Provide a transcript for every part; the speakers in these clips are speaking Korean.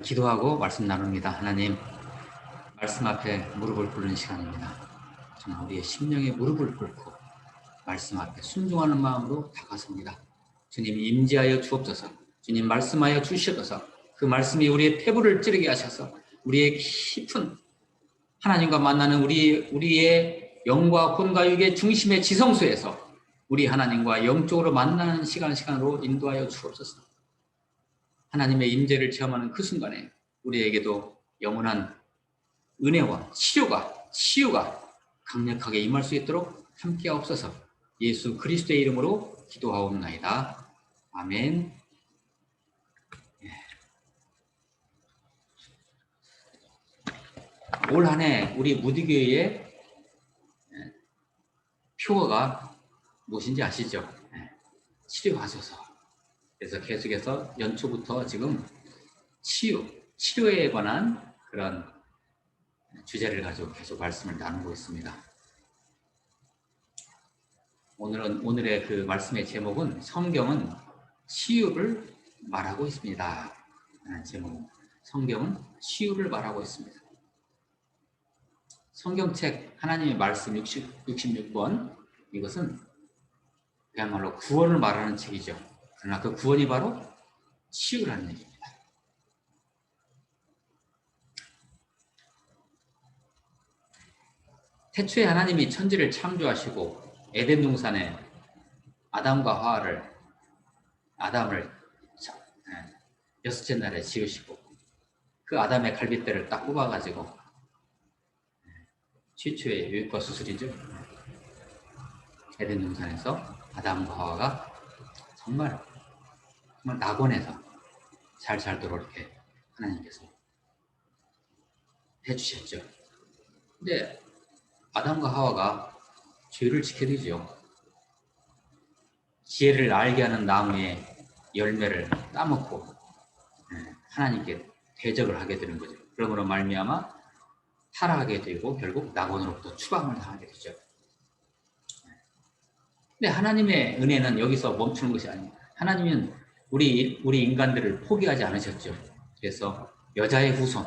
기도하고 말씀 나눕니다. 하나님, 말씀 앞에 무릎을 꿇는 시간입니다. 정말 우리의 심령에 무릎을 꿇고 말씀 앞에 순종하는 마음으로 다가섭니다. 주님 임재하여 주옵소서. 주님 말씀하여 주시옵소서. 그 말씀이 우리의 태부를 찌르게 하셔서 우리의 깊은 하나님과 만나는 우리의 영과 혼과 육의 중심의 지성소에서 우리 하나님과 영적으로 만나는 시간으로 인도하여 주옵소서. 하나님의 임재를 체험하는 그 순간에 우리에게도 영원한 은혜와 치유가 강력하게 임할 수 있도록 함께하옵소서. 예수 그리스도의 이름으로 기도하옵나이다. 아멘. 올 한 해 우리 무디교회의 표어가 무엇인지 아시죠? 치료하소서. 그래서 계속해서 연초부터 지금 치료에 관한 그런 주제를 가지고 계속 말씀을 나누고 있습니다. 오늘의 그 말씀의 제목은 성경은 치유를 말하고 있습니다. 제목. 성경은 치유를 말하고 있습니다. 성경책 하나님의 말씀 66권, 이것은 그야말로 구원을 말하는 책이죠. 그러나 그 구원이 바로 치유라는 얘기입니다. 태초에 하나님이 천지를 창조하시고 에덴 동산에 아담을 여섯째 날에 지으시고 그 아담의 갈빗대를 딱 뽑아가지고 최초의 유익과 수술이죠. 에덴 동산에서 아담과 하와가 정말 낙원에서 잘 살도록 이렇게 하나님께서 해주셨죠. 근데 아담과 하와가 죄를 지게 되죠. 지혜를 알게 하는 나무의 열매를 따먹고 하나님께 대적을 하게 되는 거죠. 그러므로 말미암아 타락하게 되고 결국 낙원으로부터 추방을 당하게 되죠. 근데 하나님의 은혜는 여기서 멈추는 것이 아닙니다. 하나님은 우리 인간들을 포기하지 않으셨죠. 그래서 여자의 후손,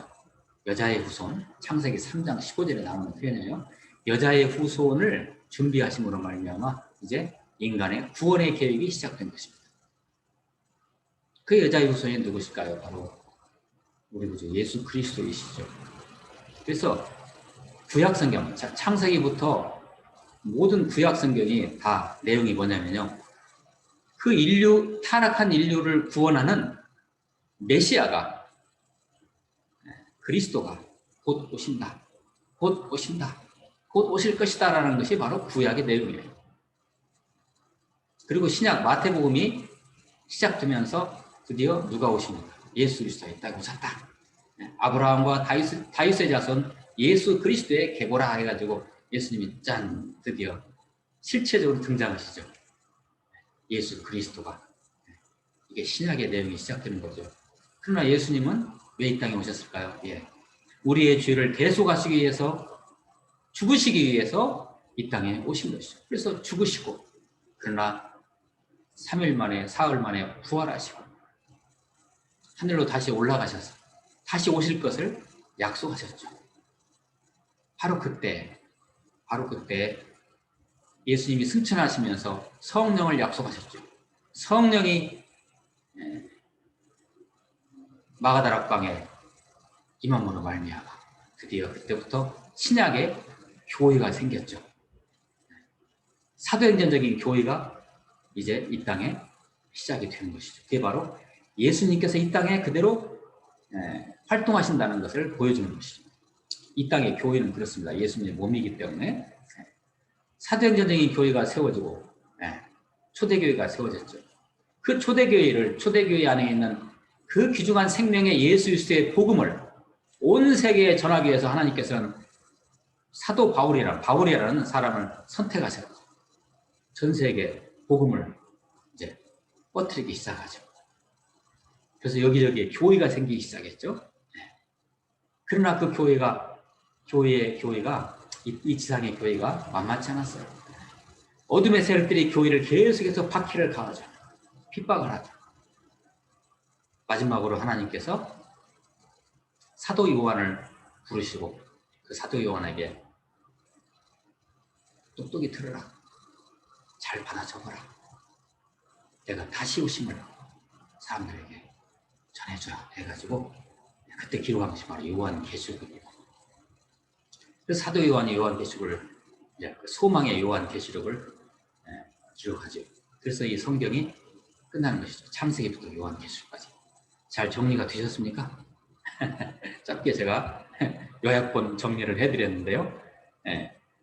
창세기 3장 15절에 나오는 표현이에요. 여자의 후손을 준비하심으로 말미암아 이제 인간의 구원의 계획이 시작된 것입니다. 그 여자의 후손이 누구실까요? 바로 우리 구주 예수 그리스도이시죠. 그래서 구약성경, 창세기부터 모든 구약성경이 다 내용이 뭐냐면요. 그 타락한 인류를 구원하는 메시아가, 그리스도가 곧 오신다. 곧 오실 것이다 라는 것이 바로 구약의 내용이에요. 그리고 신약 마태복음이 시작되면서 드디어 누가 오십니까? 예수 그리스도가 이 땅에 오셨다. 아브라함과 다윗의 자손 예수 그리스도의 계보라 해가지고 예수님이 드디어 실체적으로 등장하시죠. 예수 그리스도가. 이게 신약의 내용이 시작되는 거죠. 그러나 예수님은 왜 이 땅에 오셨을까요? 우리의 죄를 대속하시기 위해서, 죽으시기 위해서 이 땅에 오신 것이죠. 그래서 죽으시고, 그러나 3일 만에, 사흘 만에 부활하시고, 하늘로 다시 올라가셔서 다시 오실 것을 약속하셨죠. 바로 그때 예수님이 승천하시면서 성령을 약속하셨죠. 성령이 마가다락방에 임함으로 말미암아 드디어 그때부터 신약의 교회가 생겼죠. 사도행전적인 교회가 이제 이 땅에 시작이 되는 것이죠. 그게 바로 예수님께서 이 땅에 그대로 활동하신다는 것을 보여주는 것이죠. 이 땅의 교회는 그렇습니다. 예수님의 몸이기 때문에 사도행전적인 교회가 세워지고 초대교회가 세워졌죠. 그 초대교회 안에 있는 그 귀중한 생명의 예수 그리스도의 복음을 온 세계에 전하기 위해서 하나님께서는 사도 바울이라는 사람을 선택하셔서 전 세계 복음을 이제 퍼뜨리기 시작하죠. 그래서 여기저기에 교회가 생기기 시작했죠. 그러나 그 교회가 이 지상의 교회가 만만치 않았어요. 어둠의 세력들이 교회를 계속해서 박해를 가하죠. 핍박을 하죠. 마지막으로 하나님께서 사도 요한을 부르시고 그 사도 요한에게 똑똑히 들으라. 잘 받아 적어라. 내가 다시 오심을 사람들에게 전해줘야 해가지고 그때 기록한 것이 바로 요한계시록입니다. 그 사도 요한이 요한계시록을 소망의 요한계시록을 기록하죠. 그래서 이 성경이 끝나는 것이죠. 창세기부터 요한계시록까지. 잘 정리가 되셨습니까? 짧게 제가 요약본 정리를 해드렸는데요.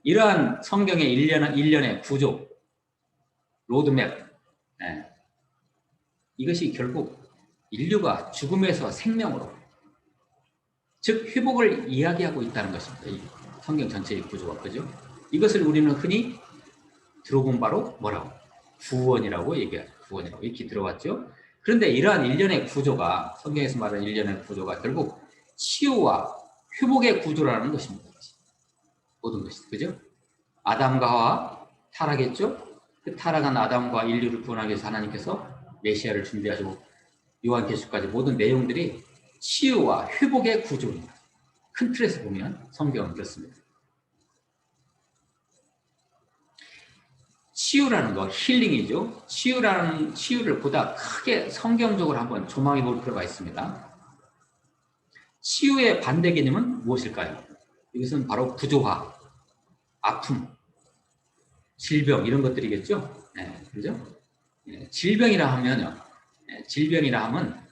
이러한 성경의 일련의 구조, 로드맵, 이것이 결국 인류가 죽음에서 생명으로, 즉 회복을 이야기하고 있다는 것입니다. 이 성경 전체의 구조가, 그죠? 이것을 우리는 흔히 들어본 바로 뭐라고? 구원이라고 얘기하죠. 구원이라고 이렇게 들어왔죠. 그런데 이러한 일련의 구조가, 성경에서 말하는 일련의 구조가 결국 치유와 회복의 구조라는 것입니다. 모든 것이, 그죠? 아담과 하와 타락했죠. 그 타락한 아담과 인류를 구원하기 위해서 하나님께서 메시아를 준비하시고 요한계시록까지 모든 내용들이 치유와 회복의 구조입니다. 큰 틀에서 보면 성경은 그렇습니다. 치유라는 거, 힐링이죠. 치유를 보다 크게 성경적으로 한번 조망해 볼 필요가 있습니다. 치유의 반대 개념은 무엇일까요? 이것은 바로 부조화, 아픔, 질병 이런 것들이겠죠. 그죠? 질병이라 하면요. 질병이라 하면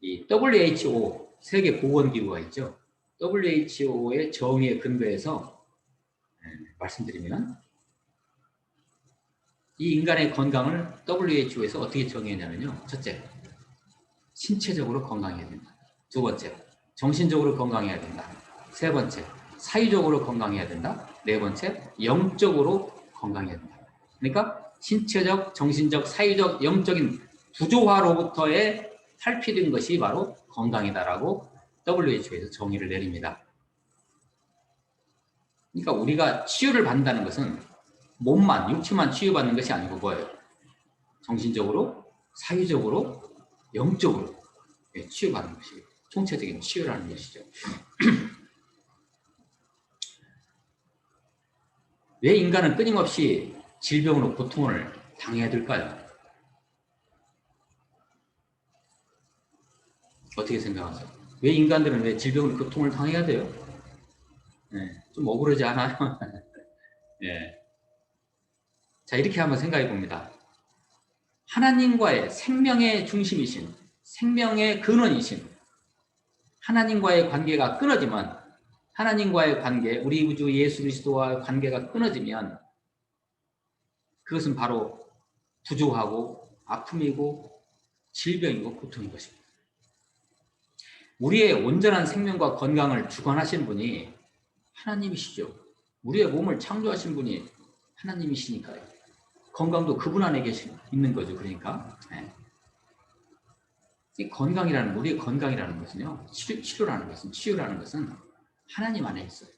이 WHO 세계 보건기구가 있죠. WHO의 정의에 근거해서 말씀드리면 이 인간의 건강을 WHO에서 어떻게 정의했냐면요. 첫째, 신체적으로 건강해야 된다. 두 번째, 정신적으로 건강해야 된다. 세 번째, 사회적으로 건강해야 된다. 네 번째, 영적으로 건강해야 된다. 그러니까 신체적, 정신적, 사회적, 영적인 부조화로부터의 살피는 것이 바로 건강이다라고 WHO에서 정의를 내립니다. 그러니까 우리가 치유를 받는다는 것은 몸만, 육체만 치유받는 것이 아니고 뭐예요? 정신적으로, 사회적으로, 영적으로 치유받는 것이 총체적인 치유라는 것이죠. 왜 인간은 끊임없이 질병으로 고통을 당해야 될까요? 어떻게 생각하세요? 왜 인간들은 왜 질병으로 고통을 당해야 돼요? 좀 억울하지 않아요? 예. 자, 이렇게 한번 생각해 봅니다. 하나님과의 생명의 중심이신, 생명의 근원이신 하나님과의 관계가 끊어지면, 하나님과의 관계, 우리 구주 예수 그리스도와의 관계가 끊어지면 그것은 바로 부조하고 아픔이고 질병이고 고통인 것입니다. 우리의 온전한 생명과 건강을 주관하시는 분이 하나님이시죠. 우리의 몸을 창조하신 분이 하나님이시니까요. 건강도 그분 안에 있는 거죠. 그러니까 이 건강이라는, 우리의 건강이라는 것은요, 치료라는 것은, 치유라는 것은 하나님 안에 있어요.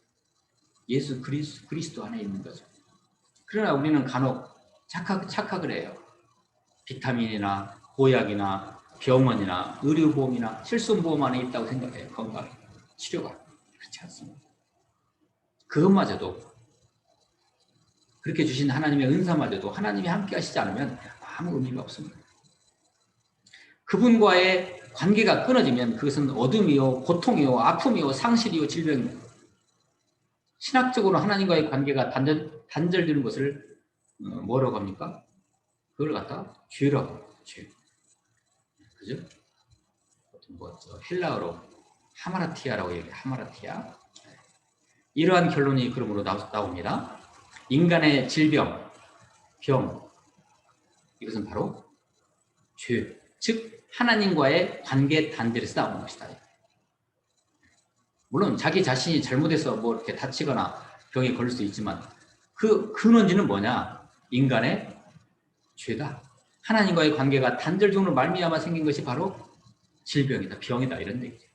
예수 그리스도 안에 있는 거죠. 그러나 우리는 간혹 착각을 해요. 비타민이나 보약이나 병원이나 의료보험이나 실손보험 안에 있다고 생각해요. 건강, 치료가. 그렇지 않습니다. 그것마저도, 그렇게 주신 하나님의 은사마저도 하나님이 함께 하시지 않으면 아무 의미가 없습니다. 그분과의 관계가 끊어지면 그것은 어둠이요, 고통이요, 아픔이요, 상실이요, 질병이요. 신학적으로 하나님과의 관계가 단절되는 것을 뭐라고 합니까? 그걸 갖다가 죄라고 합니다. 죄. 그죠? 헬라어로 하마라티아라고 얘기해요. 하마라티아. 이러한 결론이 그러므로 나옵니다. 인간의 질병, 병, 이것은 바로 죄, 즉 하나님과의 관계 단절에서 나오는 것이다. 물론 자기 자신이 잘못해서 뭐 이렇게 다치거나 병에 걸릴 수 있지만 그 근원지는 뭐냐? 인간의 죄다. 하나님과의 관계가 단절적으로 말미암아 생긴 것이 바로 질병이다, 병이다, 이런 얘기죠.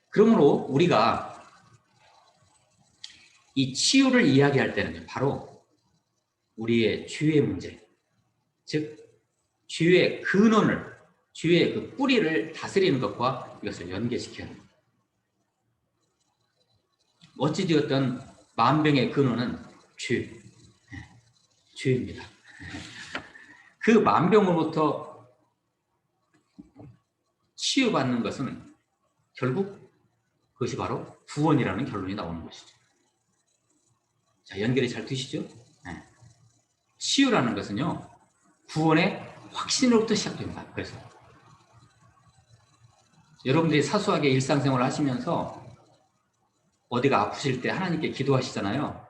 그러므로 우리가 이 치유를 이야기할 때는 바로 우리의 죄의 문제, 즉 죄의 근원을, 죄의 그 뿌리를 다스리는 것과 이것을 연계시켜야 합니다. 어찌되었든 만병의 근원은 죄입니다. 그 만병으로부터 치유받는 것은 결국 그것이 바로 구원이라는 결론이 나오는 것이죠. 자, 연결이 잘 되시죠? 네. 치유라는 것은요, 구원의 확신으로부터 시작됩니다. 그래서 여러분들이 사소하게 일상생활을 하시면서 어디가 아프실 때 하나님께 기도하시잖아요.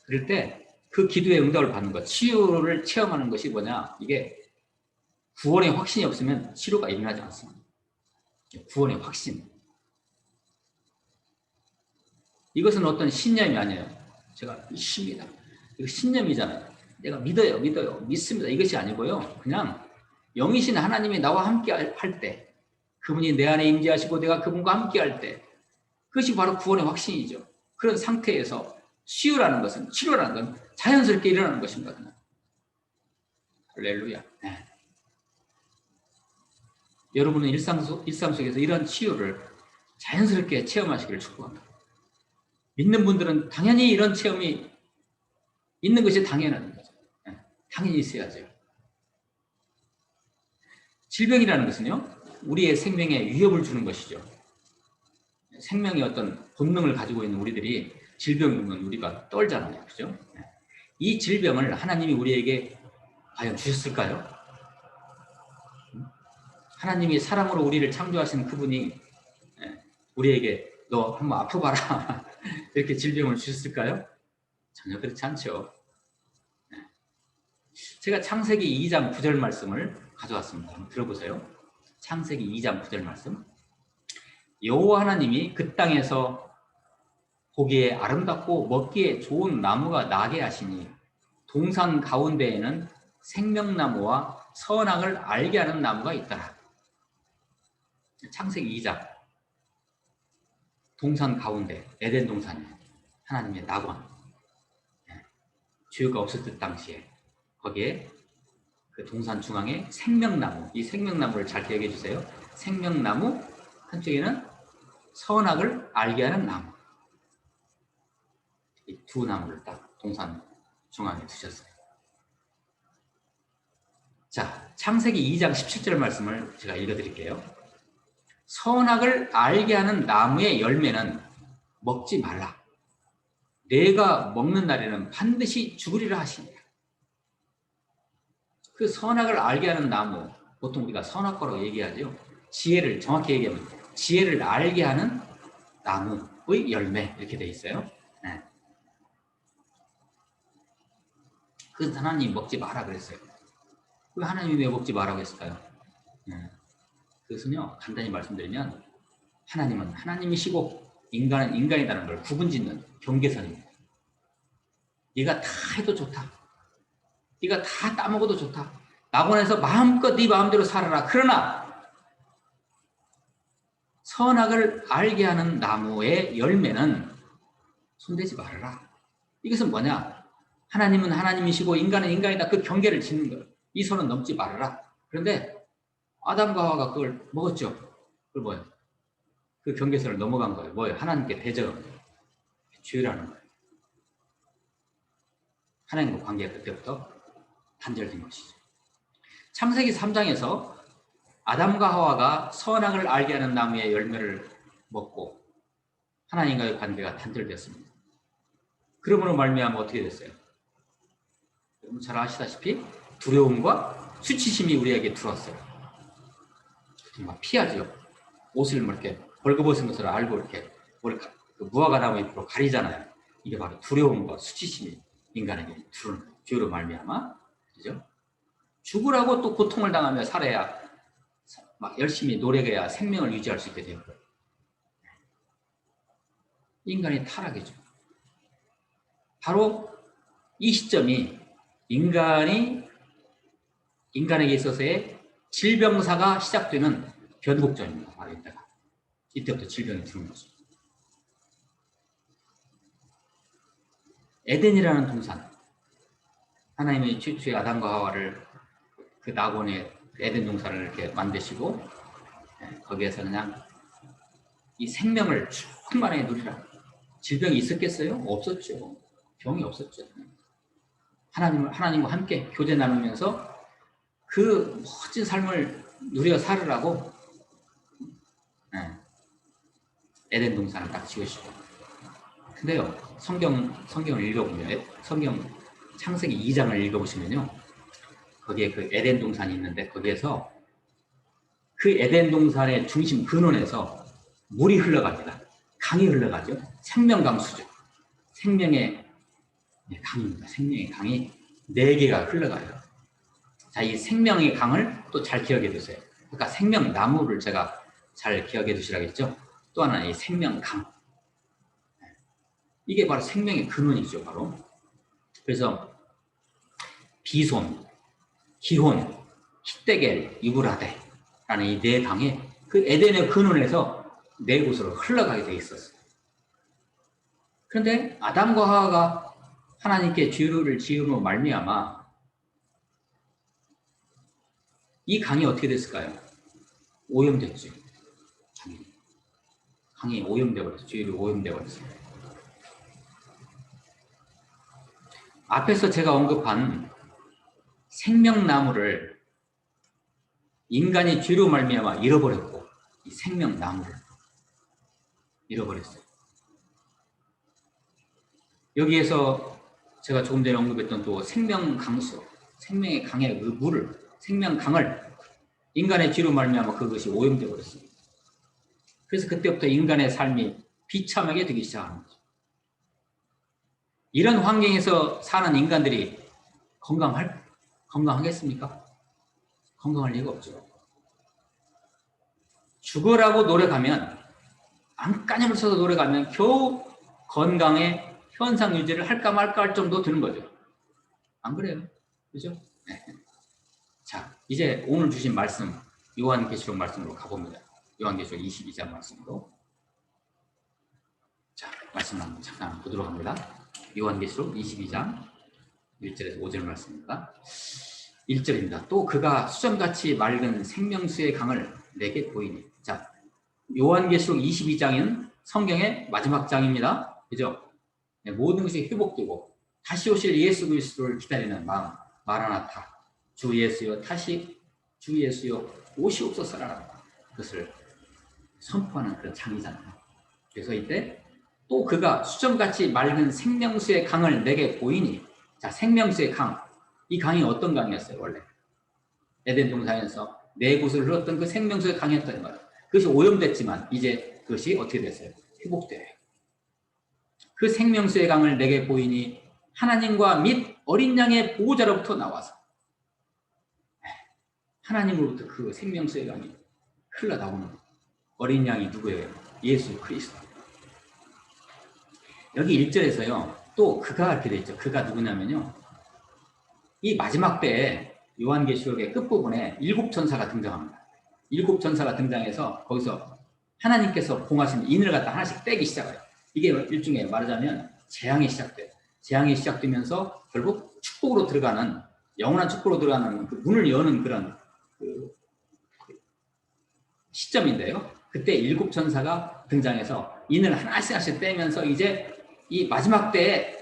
그럴 때 그 기도의 응답을 받는 것, 치유를 체험하는 것이 뭐냐? 이게 구원의 확신이 없으면 치료가 일어나지 않습니다. 구원의 확신. 이것은 어떤 신념이 아니에요. 제가 믿습니다. 이거 신념이잖아요. 내가 믿어요. 믿습니다. 이것이 아니고요. 그냥 영이신 하나님이 나와 함께 할 때, 그분이 내 안에 임재하시고 내가 그분과 함께 할 때, 그것이 바로 구원의 확신이죠. 그런 상태에서 치유라는 것은, 치료라는 건 자연스럽게 일어나는 것입니다. 그냥. 할렐루야. 네. 여러분은 일상 속에서 이런 치유를 자연스럽게 체험하시기를 축복합니다. 믿는 분들은 당연히 이런 체험이 있는 것이 당연한 거죠. 네. 당연히 있어야죠. 질병이라는 것은요, 우리의 생명에 위협을 주는 것이죠. 생명의 어떤 본능을 가지고 있는 우리들이 질병이 오면 우리가 떨잖아요. 그죠? 이 질병을 하나님이 우리에게 과연 주셨을까요? 하나님이 사랑으로 우리를 창조하신 그분이 우리에게 너 한번 아파봐라 이렇게 질병을 주셨을까요? 전혀 그렇지 않죠. 제가 창세기 2장 9절 말씀을 가져왔습니다. 한번 들어보세요. 창세기 2장 9절 말씀. 여호와 하나님이 그 땅에서 보기에 아름답고 먹기에 좋은 나무가 나게 하시니 동산 가운데에는 생명나무와 선악을 알게 하는 나무가 있더라. 창세기 2장. 동산 가운데 에덴 동산이 하나님의 낙원. 죄가 없었을 당시에 거기에 그 동산 중앙에 생명나무, 이 생명나무를 잘 기억해 주세요. 생명나무, 한쪽에는 선악을 알게 하는 나무. 이 두 나무를 딱 동산 중앙에 두셨어요. 자, 창세기 2장 17절 말씀을 제가 읽어드릴게요. 선악을 알게 하는 나무의 열매는 먹지 말라. 내가 먹는 날에는 반드시 죽으리라 하시니라. 그 선악을 알게 하는 나무, 보통 우리가 선악과라고 얘기하죠. 지혜를, 정확히 얘기하면 지혜를 알게 하는 나무의 열매, 이렇게 돼 있어요. 네. 그 하나님 먹지 마라 그랬어요. 왜 하나님이 왜 먹지 마라고 했을까요? 네. 그것은요, 간단히 말씀드리면 하나님은 하나님이시고 인간은 인간이라는 걸 구분짓는 경계선입니다. 네가 다 해도 좋다. 네가 다 따먹어도 좋다. 낙원에서 마음껏 네 마음대로 살아라. 그러나 선악을 알게 하는 나무의 열매는 손대지 말아라. 이것은 뭐냐? 하나님은 하나님이시고 인간은 인간이다. 그 경계를 짓는 거예요. 이 선은 넘지 말아라. 그런데 아담과 하와가 그걸 먹었죠. 그걸 뭐예요? 그 경계선을 넘어간 거예요. 뭐예요? 하나님께 대적한 거예요. 죄라는 거예요. 하나님과 관계가 그때부터 단절된 것이죠. 창세기 3장에서 아담과 하와가 선악을 알게 하는 나무의 열매를 먹고 하나님과의 관계가 단절되었습니다. 그러므로 말미암아 어떻게 됐어요? 여러분 잘 아시다시피 두려움과 수치심이 우리에게 들어왔어요. 막 피하죠. 옷을 이렇게 벌거벗은 것을 알고 이렇게 무화과 나무 잎으로 가리잖아요. 이게 바로 두려움과 수치심이 인간에게 들어오는 거예요. 죄로 말미암아, 그죠? 죽으라고 또 고통을 당하며 살아야 막 열심히 노력해야 생명을 유지할 수 있게 되는 거예요. 인간의 타락이죠. 바로 이 시점이 인간에게 있어서의 질병사가 시작되는 변곡점입니다. 바로 이때부터 질병이 들어오는 거죠. 에덴이라는 동산, 하나님의 최초의 아담과 하와를 그 낙원에 에덴 동산을 이렇게 만드시고 거기에서 그냥 이 생명을 충만하게 누리라. 질병이 있었겠어요? 없었죠. 병이 없었죠. 하나님과 함께 교제 나누면서 그 멋진 삶을 누려 살으라고 에덴 동산을 딱 지으시고. 근데요, 성경을 읽어보면, 성경 창세기 2장을 읽어보시면요, 거기에 그 에덴 동산이 있는데, 거기에서 그 에덴 동산의 중심 근원에서 물이 흘러갑니다. 강이 흘러가죠. 생명강수죠. 생명의 강입니다. 생명의 강이 4개가 흘러가요. 자, 이 생명의 강을 또 잘 기억해 두세요. 그러니까 생명나무를 제가 잘 기억해 두시라고 했죠. 또 하나는 이 생명강. 이게 바로 생명의 근원이죠, 바로. 그래서 비손, 기혼, 히데겔, 유브라데라는 이 4강에 그 에덴의 근원에서 4곳으로 흘러가게 돼 있었어요. 그런데 아담과 하와가 하나님께 죄를 지음으로 말미암아 이 강이 어떻게 됐을까요? 오염됐죠. 강이 오염되어 버렸어요. 죄로 오염되어 버렸어요. 앞에서 제가 언급한 생명나무를 인간이 죄로 말미암아 잃어버렸고, 이 생명나무를 잃어버렸어요. 여기에서 제가 조금 전에 언급했던 또 생명강수, 생명의 강의 그 물을, 생명강을 인간의 죄로 말미암아 그것이 오염되어 버렸어요. 그래서 그때부터 인간의 삶이 비참하게 되기 시작하는 거죠. 이런 환경에서 사는 인간들이 건강하겠습니까? 건강할 리가 없죠. 죽으라고 노력하면, 안간힘을 써서 노력하면 겨우 건강의 현상 유지를 할까 말까 할 정도 드는 거죠. 안 그래요? 그죠? 네. 자, 이제 오늘 주신 말씀, 요한계시록 말씀으로 가봅니다. 요한계시록 22장 말씀으로. 자, 말씀 한번 잠깐 보도록 합니다. 요한계시록 22장 1절에서 5절 말씀입니다. 1절입니다. 또 그가 수정같이 맑은 생명수의 강을 내게 보이니. 자, 요한계시록 22장은 성경의 마지막 장입니다. 그죠? 네, 모든 것이 회복되고 다시 오실 예수 그리스도를 기다리는 마음, 마라나타, 주 예수여 다시 주 예수여 오시옵소서라는 것을 선포하는 그런 장이잖아요. 그래서 이때 또 그가 수정같이 맑은 생명수의 강을 내게 보이니. 자, 생명수의 강. 이 강이 어떤 강이었어요, 원래? 에덴 동산에서 4곳을 흘렀던 그 생명수의 강이었던 거예요. 그것이 오염됐지만 이제 그것이 어떻게 됐어요? 회복돼요. 그 생명수의 강을 내게 보이니 하나님과 및 어린 양의 보호자로부터 나와서 하나님으로부터 그 생명수의 강이 흘러나오는 어린 양이 누구예요? 예수 그리스도. 여기 1절에서요. 또 그가 이렇게 돼 있죠. 그가 누구냐면요. 이 마지막 때에 요한계시록의 끝부분에 7천사가 등장합니다. 7천사가 등장해서 거기서 하나님께서 봉하신 인을 갖다 하나씩 떼기 시작해요. 이게 일종의 말하자면 재앙이 시작돼요. 재앙이 시작되면서 결국 축복으로 들어가는, 영원한 축복으로 들어가는 그 문을 여는 그런 그 시점인데요. 그때 7천사가 등장해서 인을 하나씩 떼면서 이제 이 마지막 때에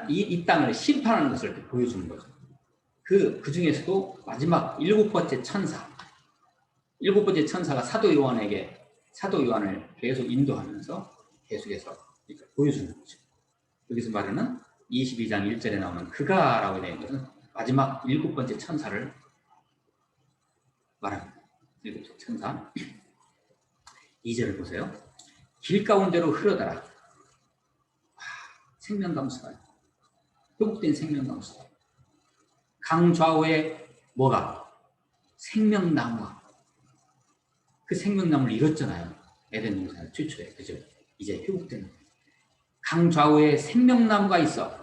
이 땅을 심판하는 것을 보여주는 거죠. 그 중에서도 마지막 7번째 천사, 7번째 천사가 사도 요한을 계속 인도하면서 계속해서 보여주는 거죠. 여기서 말하는 22장 1절에 나오는 그가라고 되어 있는 것은 마지막 7번째 천사를 말합니다. 7번째 천사. 2절을 보세요. 길 가운데로 흐르더라. 생명강수가 회복된 생명강수. 강 좌우에 뭐가? 생명나무가. 그 생명나무를 잃었잖아요. 에덴 동산 최초에. 그죠? 이제 회복되는. 강 좌우에 생명나무가 있어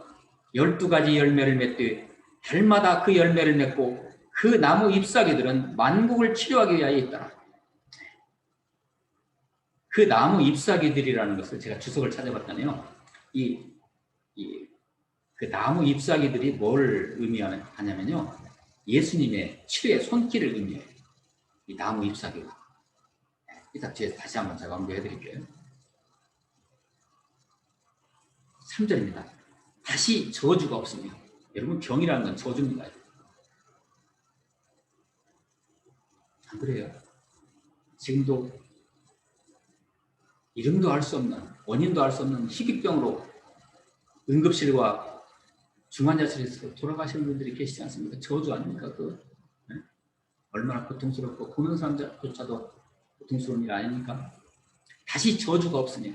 12가지 열매를 맺되 달마다 그 열매를 맺고 그 나무 잎사귀들은 만국을 치료하기 위하여 있더라. 그 나무 잎사귀들이라는 것을 제가 주석을 찾아봤더니요. 그 나무 잎사귀들이 뭘 의미하냐면요. 예수님의 치료의 손길을 의미해요. 이 나무 잎사귀가. 이따 뒤에 다시 한번 제가 언급해 드릴게요. 3절입니다. 다시 저주가 없으며. 여러분, 병이라는 건 저주입니다. 안 그래요? 지금도 이름도 알 수 없는, 원인도 알 수 없는 희귀병으로 응급실과 중환자실에서 돌아가시는 분들이 계시지 않습니까? 저주 아닙니까? 네? 얼마나 고통스럽고 보는 사람조차도 고통스러운 일 아닙니까? 다시 저주가 없으며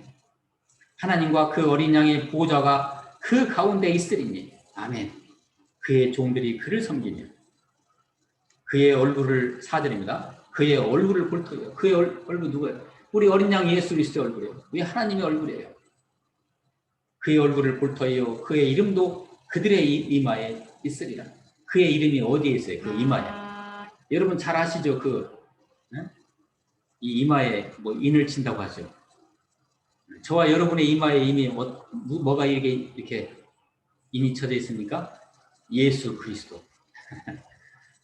하나님과 그 어린 양의 보호자가 그 가운데 있으리니 아멘. 그의 종들이 그를 섬기며 그의 얼굴을 4절입니다. 그의 얼굴을 볼 터이요. 그의 얼굴 누구예요? 우리 어린 양 예수 그리스도의 얼굴이에요. 우리 하나님의 얼굴이에요. 그의 얼굴을 볼 터이요. 그의 이름도 그들의 이마에 있으리라. 그의 이름이 어디에 있어요? 그 이마에. 여러분 잘 아시죠? 이 이마에 뭐 인을 친다고 하죠. 저와 여러분의 이마에 이미 뭐가 이렇게 인이 쳐져 있습니까? 예수 그리스도.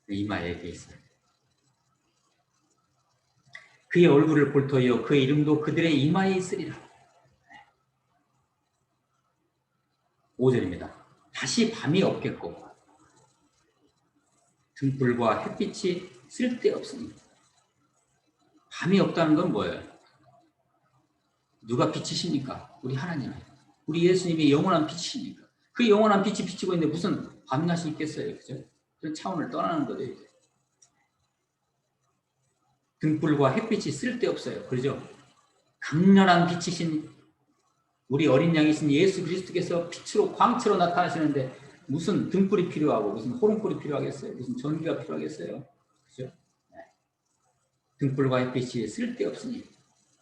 이마에 이렇게 있어요. 그의 얼굴을 볼 터이요. 그의 이름도 그들의 이마에 있으리라. 5절입니다. 다시 밤이 없겠고 등불과 햇빛이 쓸데없으니. 밤이 없다는 건 뭐예요? 누가 빛이십니까? 우리 하나님. 우리 예수님이 영원한 빛이십니까? 그 영원한 빛이 비치고 있는데 무슨 밤낮이 있겠어요? 그죠? 그런 차원을 떠나는 거예요. 등불과 햇빛이 쓸데없어요. 그러죠? 강렬한 빛이신 우리 어린 양이신 예수 그리스도께서 빛으로 광채로 나타나시는데 무슨 등불이 필요하고 무슨 호롱불이 필요하겠어요? 무슨 전기가 필요하겠어요? 그죠? 네. 등불과 햇빛이 쓸데없으니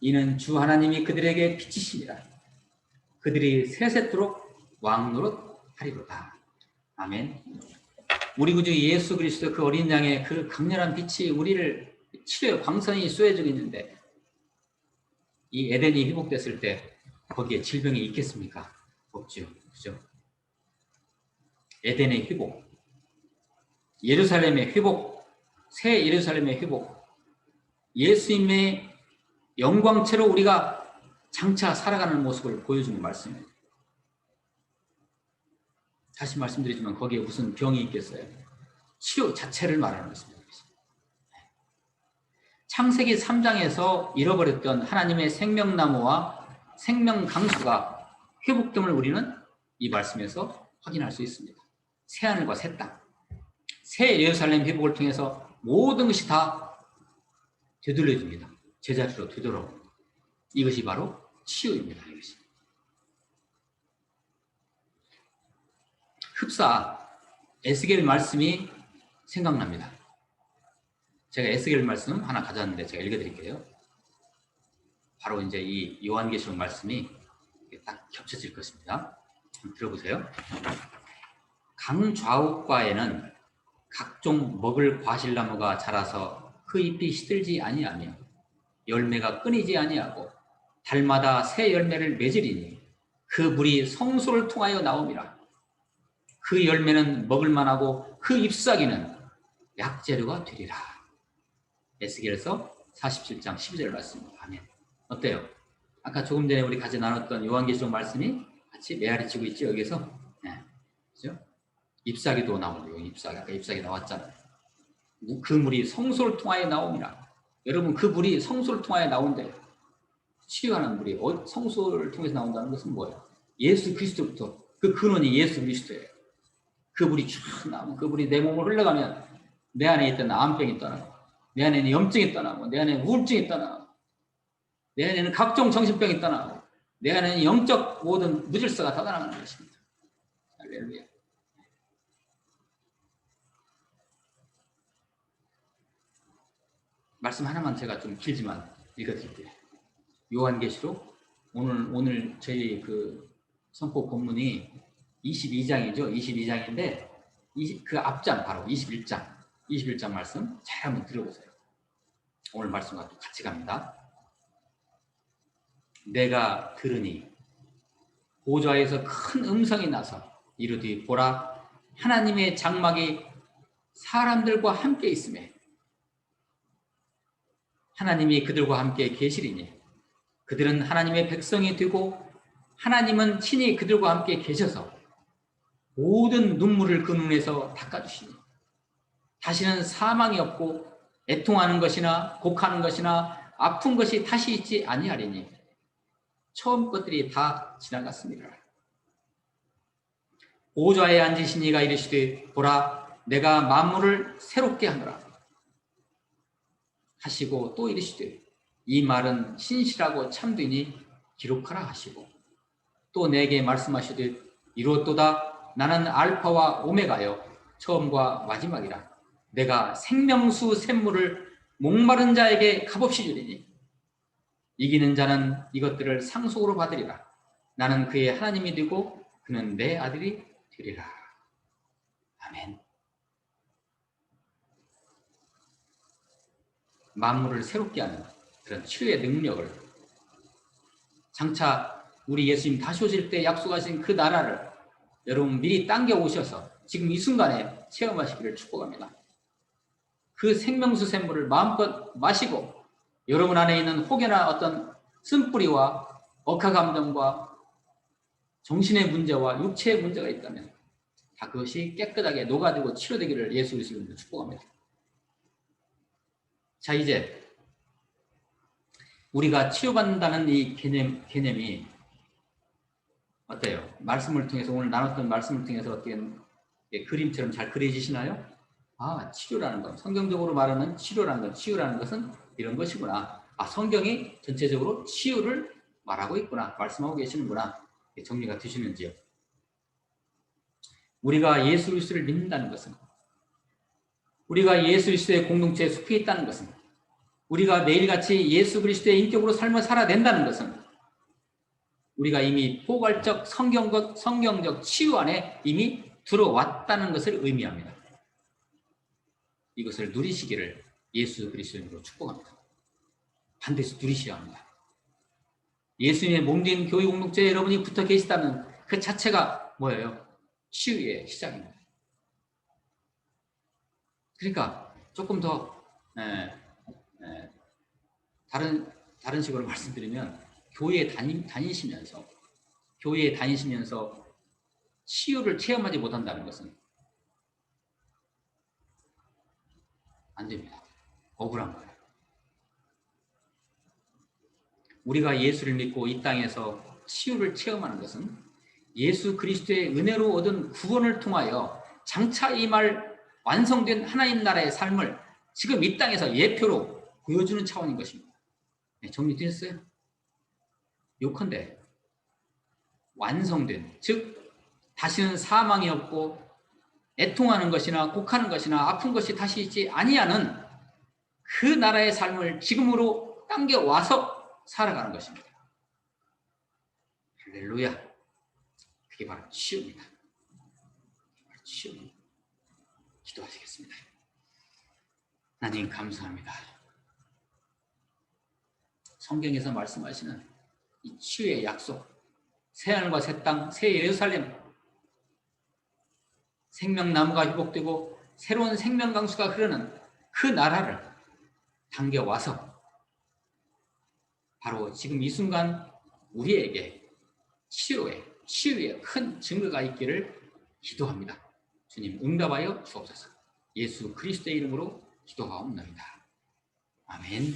이는 주 하나님이 그들에게 빛이시니라. 그들이 세세토록 왕노릇 하리로다. 아멘. 우리 구주 예수 그리스도 그 어린 양의 그 강렬한 빛이 우리를 치료의 광선이 쏘여지고 있는데 이 에덴이 회복됐을 때 거기에 질병이 있겠습니까? 없죠. 그죠? 에덴의 회복, 예루살렘의 회복, 새 예루살렘의 회복, 예수님의 영광체로 우리가 장차 살아가는 모습을 보여주는 말씀이에요. 다시 말씀드리지만 거기에 무슨 병이 있겠어요? 치료 자체를 말하는 것입니다. 창세기 3장에서 잃어버렸던 하나님의 생명나무와 생명강수가 회복됨을 우리는 이 말씀에서 확인할 수 있습니다. 새하늘과 새 땅, 새 예루살렘 회복을 통해서 모든 것이 다 되돌려집니다. 제자리로 되돌아옵니다. 이것이 바로 치유입니다. 이것이. 흡사 에스겔 말씀이 생각납니다. 제가 에스겔 말씀 하나 가져왔는데 제가 읽어드릴게요. 바로 이제 이 요한계시록 말씀이 딱 겹쳐질 것입니다. 한번 들어보세요. 강 좌우가에는 각종 먹을 과실나무가 자라서 그 잎이 시들지 아니하며 열매가 끊이지 아니하고 달마다 새 열매를 맺으리니 그 물이 성소를 통하여 나옵니다. 그 열매는 먹을 만하고 그 잎사귀는 약재료가 되리라. 에스겔서 47장 12절 말씀입니다. 아멘. 어때요? 아까 조금 전에 우리 같이 나눴던 요한계시록 말씀이 같이 메아리 치고 있죠, 여기서? 네. 그죠? 잎사귀도 나오고요. 잎사귀. 아까 잎사귀 나왔잖아요. 그 물이 성소를 통하여 나옵니다. 여러분, 그 물이 성소를 통하여 나온대요. 치료하는 물이 성소를 통해서 나온다는 것은 뭐예요? 예수 그리스도부터 그 근원이 예수 그리스도예요. 그 물이 쫙 나오면 그 물이 내 몸을 흘러가면 내 안에 있던 암병이 떠나고 내 안에 있는 염증이 떠나고 내 안에 우울증이 떠나고 내 안에는 각종 정신병이 떠나고 내 안에는 영적 모든 무질서가 다 떠나가는 것입니다. 할렐루야. 말씀 하나만 제가 좀 길지만 읽어드릴게요. 요한계시록 오늘 저희 그 선포 본문이 22장이죠. 22장인데 그 앞장 바로 21장 말씀 잘 한번 들어보세요. 오늘 말씀과 또 같이 갑니다. 내가 들으니 보좌에서 큰 음성이 나서 이르되 보라 하나님의 장막이 사람들과 함께 있음에 하나님이 그들과 함께 계시리니 그들은 하나님의 백성이 되고 하나님은 친히 그들과 함께 계셔서 모든 눈물을 그 눈에서 닦아주시니 다시는 사망이 없고 애통하는 것이나 곡하는 것이나 아픈 것이 다시 있지 아니하리니 처음 것들이 다 지나갔습니다. 보좌에 앉으신 이가 이르시되 보라 내가 만물을 새롭게 하노라 하시고 또 이르시되 이 말은 신실하고 참되니 기록하라 하시고 또 내게 말씀하시되 이루었도다 나는 알파와 오메가여 처음과 마지막이라 내가 생명수 샘물을 목마른 자에게 값없이 주리니 이기는 자는 이것들을 상속으로 받으리라 나는 그의 하나님이 되고 그는 내 아들이 되리라. 아멘. 만물을 새롭게 하는 그런 치유의 능력을 장차 우리 예수님 다시 오실 때 약속하신 그 나라를 여러분 미리 당겨 오셔서 지금 이 순간에 체험하시기를 축복합니다. 그 생명수 샘물을 마음껏 마시고 여러분 안에 있는 혹여나 어떤 쓴뿌리와 억하감정과 정신의 문제와 육체의 문제가 있다면 다 그것이 깨끗하게 녹아들고 치료되기를 예수 그리스도로 축복합니다. 자, 이제 우리가 치유받는다는 이 개념이 어때요? 말씀을 통해서 오늘 나눴던 말씀을 통해서 어떻게 그림처럼 잘 그려지시나요? 아, 치료라는 것, 성경적으로 말하는 치유라는 것은 이런 것이구나. 아, 성경이 전체적으로 치유를 말하고 있구나, 말씀하고 계시는구나. 정리가 되시는지요? 우리가 예수 그리스도를 믿는다는 것은, 우리가 예수 그리스도의 공동체에 속해 있다는 것은, 우리가 매일같이 예수 그리스도의 인격으로 삶을 살아낸다는 것은 우리가 이미 포괄적 성경적 치유 안에 이미 들어왔다는 것을 의미합니다. 이것을 누리시기를 예수 그리스도로 축복합니다. 반드시 누리셔야 합니다. 예수님의 몸된 교회 공동체에 여러분이 붙어 계시다는 그 자체가 뭐예요? 치유의 시작입니다. 그러니까 조금 더 다른 식으로 말씀드리면 교회에 다니시면서 치유를 체험하지 못한다는 것은 안 됩니다. 억울한 거예요. 우리가 예수를 믿고 이 땅에서 치유를 체험하는 것은 예수 그리스도의 은혜로 얻은 구원을 통하여 장차 임할 완성된 하나님 나라의 삶을 지금 이 땅에서 예표로 보여주는 차원인 것입니다. 네, 정리되셨어요? 요컨대 완성된, 즉 다시는 사망이 없고 애통하는 것이나 곡하는 것이나 아픈 것이 다시 있지 아니하는 그 나라의 삶을 지금으로 당겨와서 살아가는 것입니다. 할렐루야. 그게 바로 치유입니다. 치유입니다. 기도하시겠습니다. 하나님 감사합니다. 성경에서 말씀하시는 이 치유의 약속, 새하늘과 새 땅, 새 예루살렘, 생명나무가 회복되고 새로운 생명강수가 흐르는 그 나라를 당겨와서 바로 지금 이 순간 우리에게 치유의 큰 증거가 있기를 기도합니다. 주님 응답하여 주옵소서. 예수 그리스도의 이름으로 기도하옵나이다. 아멘.